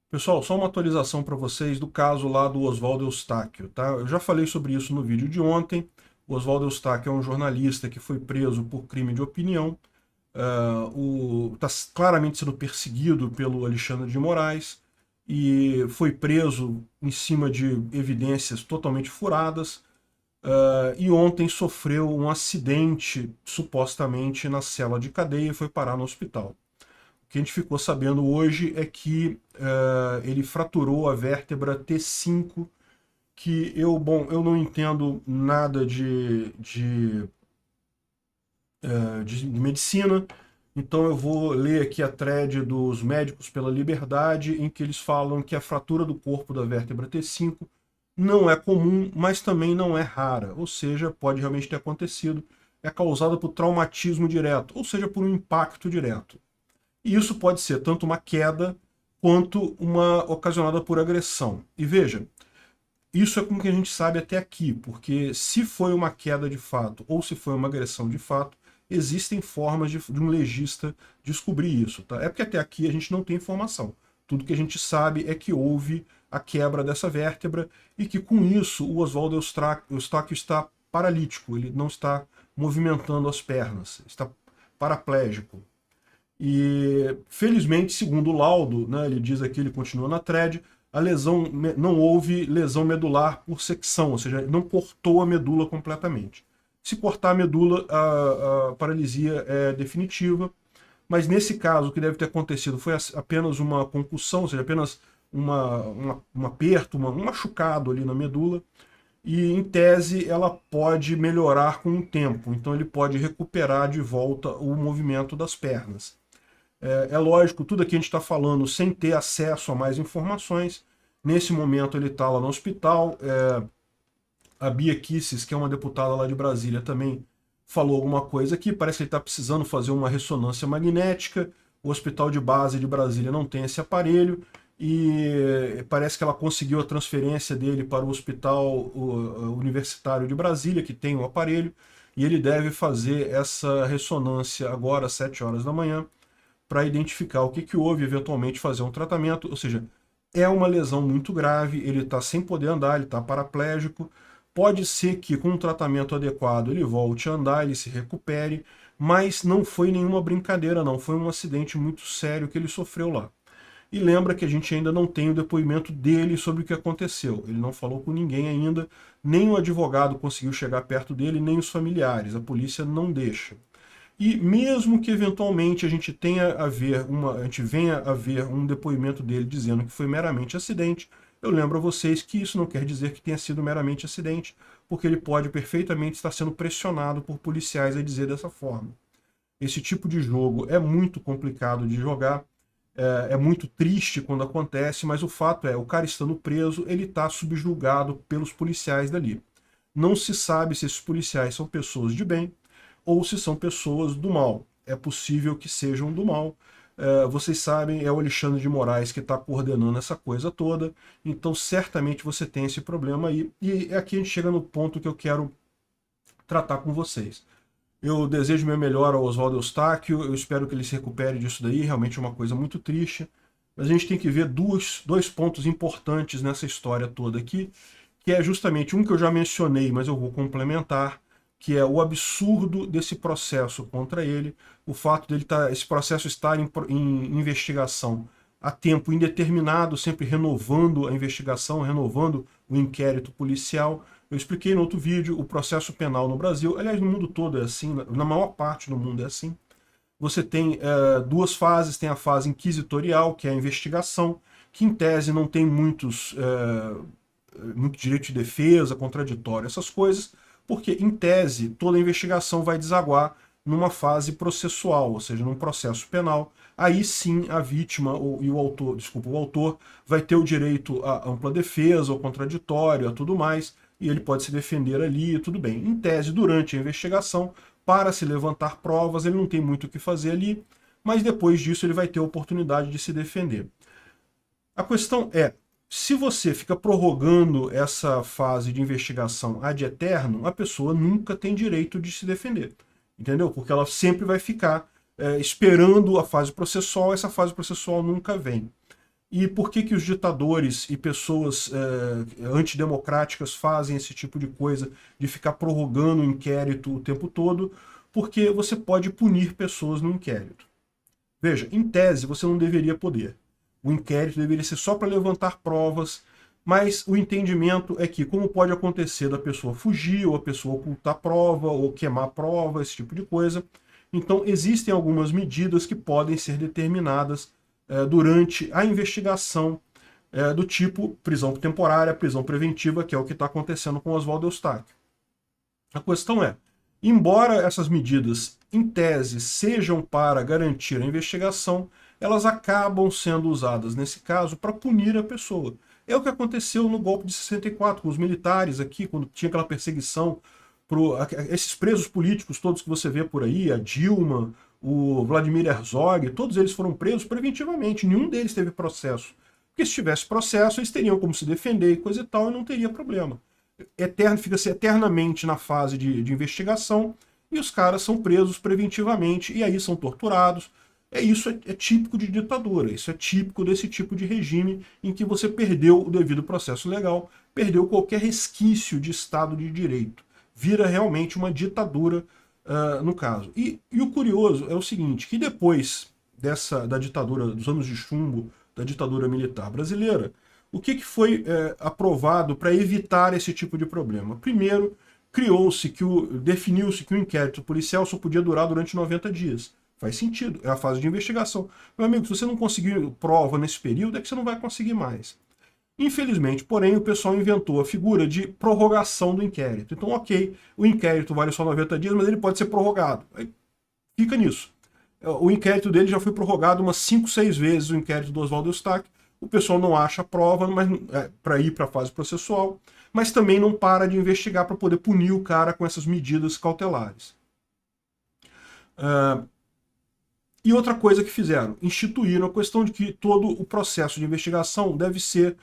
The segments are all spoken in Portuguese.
Pessoal, só uma atualização para vocês do caso lá do Oswaldo Eustáquio, tá? Eu já falei sobre isso no vídeo de ontem. O Oswaldo Eustáquio é um jornalista que foi preso por crime de opinião. Está claramente sendo perseguido pelo Alexandre de Moraes e foi preso em cima de evidências totalmente furadas. E ontem sofreu um acidente, supostamente, na cela de cadeia e foi parar no hospital. O que a gente ficou sabendo hoje é que ele fraturou a vértebra T5, que eu não entendo nada de medicina, então eu vou ler aqui a thread dos Médicos pela Liberdade, em que eles falam que a fratura do corpo da vértebra T5 não é comum, mas também não é rara, ou seja, pode realmente ter acontecido, é causada por traumatismo direto, ou seja, por um impacto direto. E isso pode ser tanto uma queda quanto uma ocasionada por agressão. E veja, isso é com o que a gente sabe até aqui, porque se foi uma queda de fato ou se foi uma agressão de fato, existem formas de um legista descobrir isso. Tá? É porque até aqui a gente não tem informação. Tudo que a gente sabe é que houve a quebra dessa vértebra e que com isso o Oswaldo Eustáquio está paralítico, ele não está movimentando as pernas, está paraplégico. E, felizmente, segundo o laudo, né, ele diz aqui, ele continua na thread, a lesão, não houve lesão medular por secção, ou seja, não cortou a medula completamente. Se cortar a medula, a paralisia é definitiva, mas nesse caso, o que deve ter acontecido foi apenas uma concussão, ou seja, apenas um aperto, um machucado ali na medula, e em tese ela pode melhorar com o tempo, então ele pode recuperar de volta o movimento das pernas. É lógico, tudo aqui a gente está falando sem ter acesso a mais informações. Nesse momento ele está lá no hospital. A Bia Kicis, que é uma deputada lá de Brasília, também falou alguma coisa aqui. Parece que ele está precisando fazer uma ressonância magnética. O hospital de base de Brasília não tem esse aparelho. E parece que ela conseguiu a transferência dele para o hospital universitário de Brasília, que tem o aparelho. E ele deve fazer essa ressonância agora às 7 horas da manhã para identificar o que, que houve, eventualmente fazer um tratamento, ou seja, é uma lesão muito grave, ele está sem poder andar, ele está paraplégico, pode ser que com um tratamento adequado ele volte a andar, ele se recupere, mas não foi nenhuma brincadeira não, foi um acidente muito sério que ele sofreu lá. E lembra que a gente ainda não tem o depoimento dele sobre o que aconteceu. Ele não falou com ninguém ainda, nem o advogado conseguiu chegar perto dele, nem os familiares. A polícia não deixa. E mesmo que eventualmente a gente venha a ver um depoimento dele dizendo que foi meramente acidente, eu lembro a vocês que isso não quer dizer que tenha sido meramente acidente, porque ele pode perfeitamente estar sendo pressionado por policiais a dizer dessa forma. Esse tipo de jogo é muito complicado de jogar, é muito triste quando acontece, mas o fato é, o cara estando preso, ele está subjugado pelos policiais dali. Não se sabe se esses policiais são pessoas de bem ou se são pessoas do mal. É possível que sejam do mal. Vocês sabem, é o Alexandre de Moraes que está coordenando essa coisa toda, então certamente você tem esse problema aí. E aqui a gente chega no ponto que eu quero tratar com vocês. Eu desejo meu melhor ao Oswaldo Eustáquio, eu espero que ele se recupere disso daí, realmente é uma coisa muito triste. Mas a gente tem que ver dois pontos importantes nessa história toda aqui, que é justamente um que eu já mencionei, mas eu vou complementar, que é o absurdo desse processo contra ele, o fato dele esse processo estar em investigação a tempo indeterminado, sempre renovando a investigação, renovando o inquérito policial. Eu expliquei no outro vídeo, o processo penal no Brasil, aliás, no mundo todo é assim, na maior parte do mundo é assim. Você tem duas fases, tem a fase inquisitorial, que é a investigação, que em tese não tem muito direito de defesa, contraditório, essas coisas, porque em tese toda a investigação vai desaguar numa fase processual, ou seja, num processo penal. Aí sim a vítima e o autor, desculpa, o autor vai ter o direito à ampla defesa, ao contraditório, a tudo mais, e ele pode se defender ali, tudo bem. Em tese, durante a investigação, para se levantar provas, ele não tem muito o que fazer ali, mas depois disso ele vai ter a oportunidade de se defender. A questão é, se você fica prorrogando essa fase de investigação ad eternum, a pessoa nunca tem direito de se defender, entendeu? Porque ela sempre vai ficar esperando a fase processual, essa fase processual nunca vem. E por que os ditadores e pessoas antidemocráticas fazem esse tipo de coisa, de ficar prorrogando o inquérito o tempo todo? Porque você pode punir pessoas no inquérito. Veja, em tese você não deveria poder. O inquérito deveria ser só para levantar provas, mas o entendimento é que, como pode acontecer da pessoa fugir, ou a pessoa ocultar prova, ou queimar prova, esse tipo de coisa, então existem algumas medidas que podem ser determinadas durante a investigação do tipo prisão temporária, prisão preventiva, que é o que está acontecendo com Oswaldo Eustáquio. A questão é, embora essas medidas, em tese, sejam para garantir a investigação, elas acabam sendo usadas, nesse caso, para punir a pessoa. É o que aconteceu no golpe de 64, com os militares aqui, quando tinha aquela perseguição esses presos políticos todos que você vê por aí, a Dilma, o Vladimir Herzog, todos eles foram presos preventivamente, nenhum deles teve processo. Porque se tivesse processo, eles teriam como se defender e coisa e tal, e não teria problema. Fica-se eternamente na fase de investigação, e os caras são presos preventivamente, e aí são torturados. Isso é típico de ditadura, isso é típico desse tipo de regime em que você perdeu o devido processo legal, perdeu qualquer resquício de Estado de Direito. Vira realmente uma ditadura no caso. E o curioso é o seguinte, que depois da ditadura, dos anos de chumbo, da ditadura militar brasileira, o que foi aprovado para evitar esse tipo de problema? Primeiro, definiu-se que o inquérito policial só podia durar durante 90 dias. Faz sentido, é a fase de investigação. Meu amigo, se você não conseguir prova nesse período, é que você não vai conseguir mais. Infelizmente, porém, o pessoal inventou a figura de prorrogação do inquérito. Então, ok, o inquérito vale só 90 dias, mas ele pode ser prorrogado. Aí fica nisso. O inquérito dele já foi prorrogado umas 5, 6 vezes, o inquérito do Oswaldo Eustáquio. O pessoal não acha prova para ir para a fase processual, mas também não para de investigar para poder punir o cara com essas medidas cautelares. E outra coisa que fizeram, instituíram a questão de que todo o processo de investigação deve ser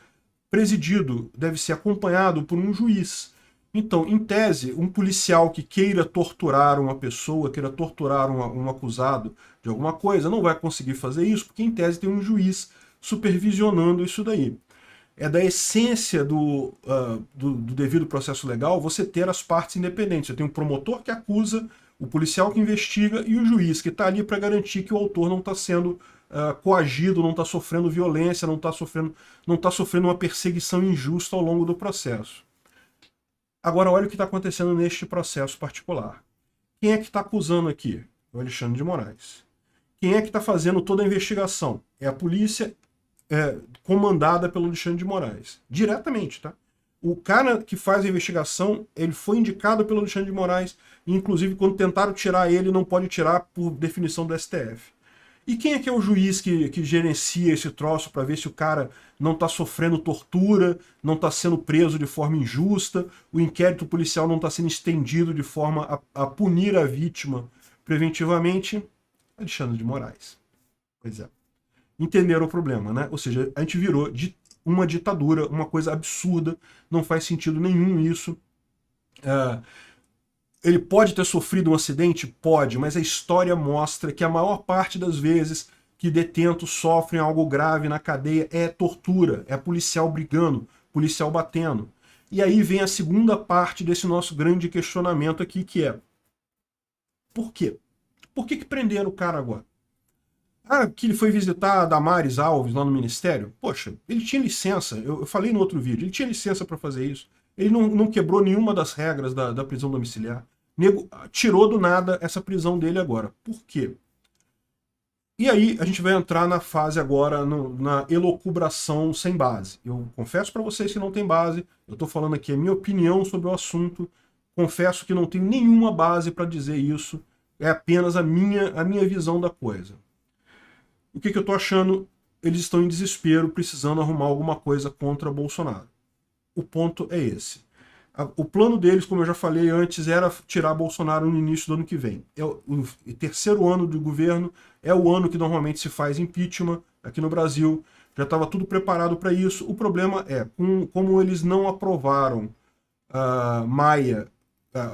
presidido, deve ser acompanhado por um juiz. Então, em tese, um policial que queira torturar uma pessoa, queira torturar um acusado de alguma coisa, não vai conseguir fazer isso, porque em tese tem um juiz supervisionando isso daí. É da essência do devido processo legal você ter as partes independentes. Você tem um promotor que acusa, o policial que investiga e o juiz que está ali para garantir que o autor não está sendo coagido, não está sofrendo violência, não está sofrendo uma perseguição injusta ao longo do processo. Agora olha o que está acontecendo neste processo particular. Quem é que está acusando aqui? O Alexandre de Moraes. Quem é que está fazendo toda a investigação? É a polícia comandada pelo Alexandre de Moraes. Diretamente, tá? O cara que faz a investigação, ele foi indicado pelo Alexandre de Moraes, e inclusive quando tentaram tirar ele, não pode tirar por definição do STF. E quem é que é o juiz que gerencia esse troço para ver se o cara não está sofrendo tortura, não está sendo preso de forma injusta, o inquérito policial não está sendo estendido de forma a punir a vítima preventivamente? Alexandre de Moraes. Pois é. Entenderam o problema, né? Ou seja, a gente virou uma ditadura, uma coisa absurda, não faz sentido nenhum isso. Ele pode ter sofrido um acidente? Pode, mas a história mostra que a maior parte das vezes que detentos sofrem algo grave na cadeia é tortura, é policial brigando, policial batendo. E aí vem a segunda parte desse nosso grande questionamento aqui, que é: por quê? Por que prenderam o cara agora? Que ele foi visitar a Damares Alves lá no Ministério? Poxa, ele tinha licença, eu falei no outro vídeo, ele tinha licença para fazer isso. Ele não quebrou nenhuma das regras da prisão domiciliar. Nego tirou do nada essa prisão dele agora. Por quê? E aí a gente vai entrar na fase agora, na elucubração sem base. Eu confesso para vocês que não tem base, eu estou falando aqui a minha opinião sobre o assunto, confesso que não tenho nenhuma base para dizer isso, é apenas a minha visão da coisa. O que eu estou achando? Eles estão em desespero, precisando arrumar alguma coisa contra Bolsonaro. O ponto é esse. O plano deles, como eu já falei antes, era tirar Bolsonaro no início do ano que vem. O terceiro ano do governo é o ano que normalmente se faz impeachment aqui no Brasil. Já estava tudo preparado para isso. O problema é, como eles não aprovaram a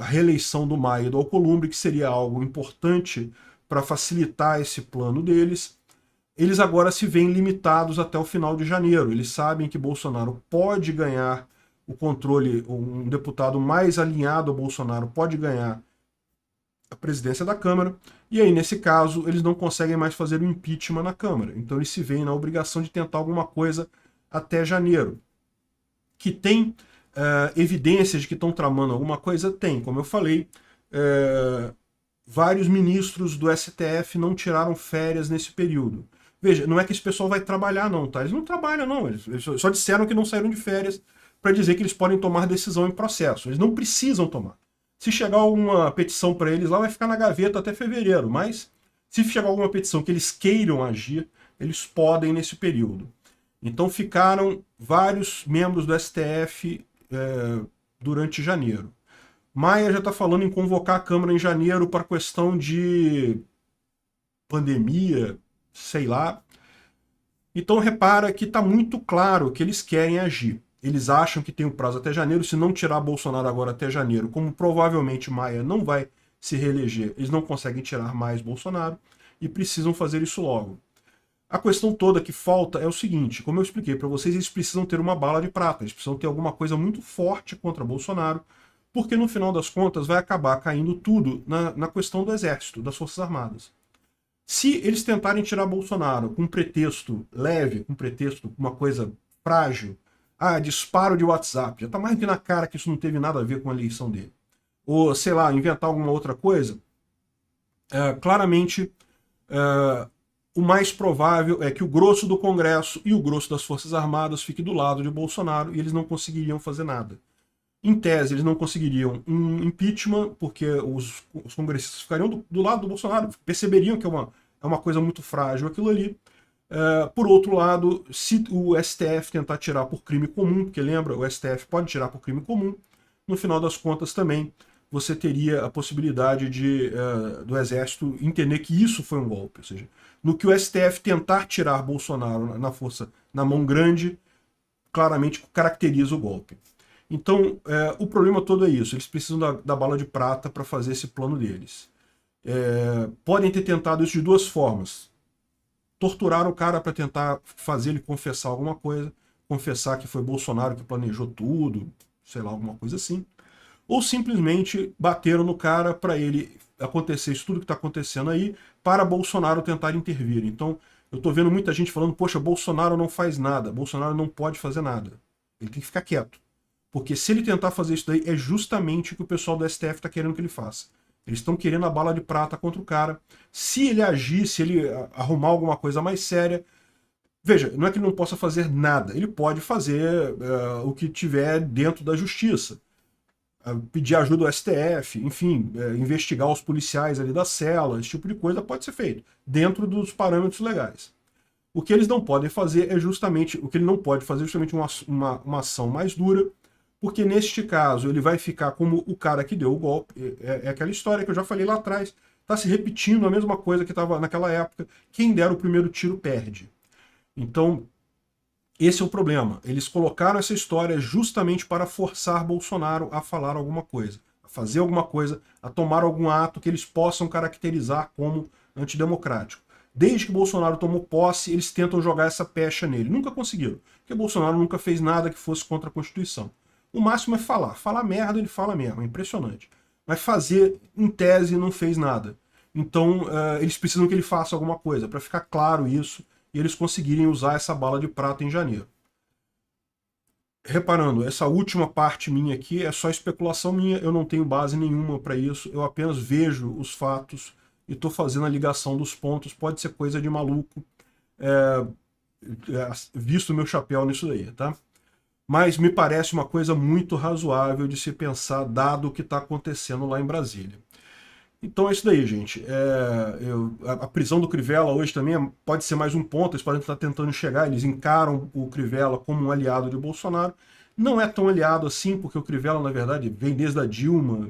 reeleição do Maia e do Alcolumbre, que seria algo importante para facilitar esse plano deles, eles agora se veem limitados até o final de janeiro. Eles sabem que Bolsonaro pode ganhar o controle, um deputado mais alinhado ao Bolsonaro pode ganhar a presidência da Câmara, e aí, nesse caso, eles não conseguem mais fazer o impeachment na Câmara. Então eles se veem na obrigação de tentar alguma coisa até janeiro. Que tem evidências de que estão tramando alguma coisa? Tem. Como eu falei, vários ministros do STF não tiraram férias nesse período. Veja, não é que esse pessoal vai trabalhar não, tá? Eles não trabalham não, eles só disseram que não saíram de férias para dizer que eles podem tomar decisão em processo. Eles não precisam tomar. Se chegar alguma petição para eles lá, vai ficar na gaveta até fevereiro, mas se chegar alguma petição que eles queiram agir, eles podem nesse período. Então ficaram vários membros do STF durante janeiro. Maia já está falando em convocar a Câmara em janeiro para questão de pandemia, sei lá. Então repara que está muito claro que eles querem agir. Eles acham que tem o prazo até janeiro. Se não tirar Bolsonaro agora até janeiro, como provavelmente Maia não vai se reeleger, eles não conseguem tirar mais Bolsonaro e precisam fazer isso logo. A questão toda que falta é o seguinte, como eu expliquei para vocês, eles precisam ter uma bala de prata, eles precisam ter alguma coisa muito forte contra Bolsonaro, porque no final das contas vai acabar caindo tudo na questão do Exército, das Forças Armadas. Se eles tentarem tirar Bolsonaro com um pretexto leve, com um pretexto, uma coisa frágil, disparo de WhatsApp, já está mais do que na cara que isso não teve nada a ver com a eleição dele. Ou, sei lá, inventar alguma outra coisa, claramente o mais provável é que o grosso do Congresso e o grosso das Forças Armadas fique do lado de Bolsonaro e eles não conseguiriam fazer nada. Em tese, eles não conseguiriam um impeachment, porque os congressistas ficariam do lado do Bolsonaro, perceberiam que é uma coisa muito frágil aquilo ali. Por outro lado, se o STF tentar tirar por crime comum, porque lembra, o STF pode tirar por crime comum, no final das contas também você teria a possibilidade do Exército entender que isso foi um golpe. Ou seja, no que o STF tentar tirar Bolsonaro na força, na mão grande, claramente caracteriza o golpe. Então, o problema todo é isso. Eles precisam da bala de prata para fazer esse plano deles. Podem ter tentado isso de duas formas. Torturar o cara para tentar fazer ele confessar alguma coisa, confessar que foi Bolsonaro que planejou tudo, sei lá, alguma coisa assim. Ou simplesmente bateram no cara para ele acontecer isso tudo que está acontecendo aí, para Bolsonaro tentar intervir. Então, eu estou vendo muita gente falando, poxa, Bolsonaro não faz nada, Bolsonaro não pode fazer nada. Ele tem que ficar quieto. Porque se ele tentar fazer isso daí, é justamente o que o pessoal do STF está querendo que ele faça. Eles estão querendo a bala de prata contra o cara. Se ele agir, se ele arrumar alguma coisa mais séria... Veja, não é que ele não possa fazer nada. Ele pode fazer o que tiver dentro da justiça. Pedir ajuda ao STF, enfim, investigar os policiais ali da cela, esse tipo de coisa pode ser feito, dentro dos parâmetros legais. O que eles não podem fazer é justamente... O que ele não pode fazer é justamente uma ação mais dura, porque neste caso ele vai ficar como o cara que deu o golpe. É aquela história que eu já falei lá atrás. Está se repetindo a mesma coisa que estava naquela época. Quem der o primeiro tiro perde. Então, esse é o problema. Eles colocaram essa história justamente para forçar Bolsonaro a falar alguma coisa, a fazer alguma coisa, a tomar algum ato que eles possam caracterizar como antidemocrático. Desde que Bolsonaro tomou posse, eles tentam jogar essa pecha nele. Nunca conseguiram, porque Bolsonaro nunca fez nada que fosse contra a Constituição. O máximo é falar. Falar merda, ele fala mesmo. É impressionante. Mas fazer, em tese, não fez nada. Então, eles precisam que ele faça alguma coisa, para ficar claro isso, e eles conseguirem usar essa bala de prata em janeiro. Reparando, essa última parte minha aqui é só especulação minha, eu não tenho base nenhuma para isso, eu apenas vejo os fatos e estou fazendo a ligação dos pontos, pode ser coisa de maluco, visto o meu chapéu nisso daí, tá? Mas me parece uma coisa muito razoável de se pensar, dado o que está acontecendo lá em Brasília. Então é isso daí, gente. A prisão do Crivella hoje também pode ser mais um ponto, eles podem estar tentando chegar, eles encaram o Crivella como um aliado de Bolsonaro. Não é tão aliado assim, porque o Crivella, na verdade, vem desde a Dilma.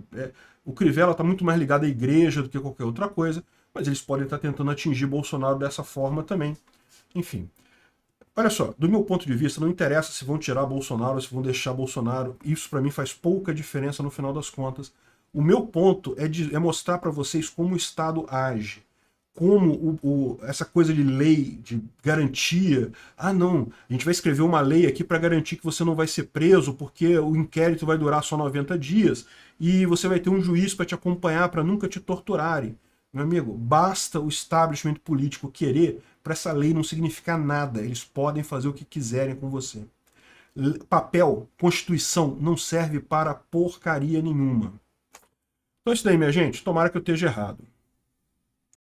O Crivella está muito mais ligado à igreja do que qualquer outra coisa, mas eles podem estar tentando atingir Bolsonaro dessa forma também. Enfim. Olha só, do meu ponto de vista, não interessa se vão tirar Bolsonaro ou se vão deixar Bolsonaro, isso para mim faz pouca diferença no final das contas. O meu ponto é mostrar para vocês como o Estado age, como essa coisa de lei, de garantia, não, a gente vai escrever uma lei aqui para garantir que você não vai ser preso porque o inquérito vai durar só 90 dias e você vai ter um juiz para te acompanhar para nunca te torturarem. Meu amigo, basta o establishment político querer para essa lei não significar nada. Eles podem fazer o que quiserem com você. Papel, Constituição, não serve para porcaria nenhuma. Então é isso daí, minha gente. Tomara que eu esteja errado.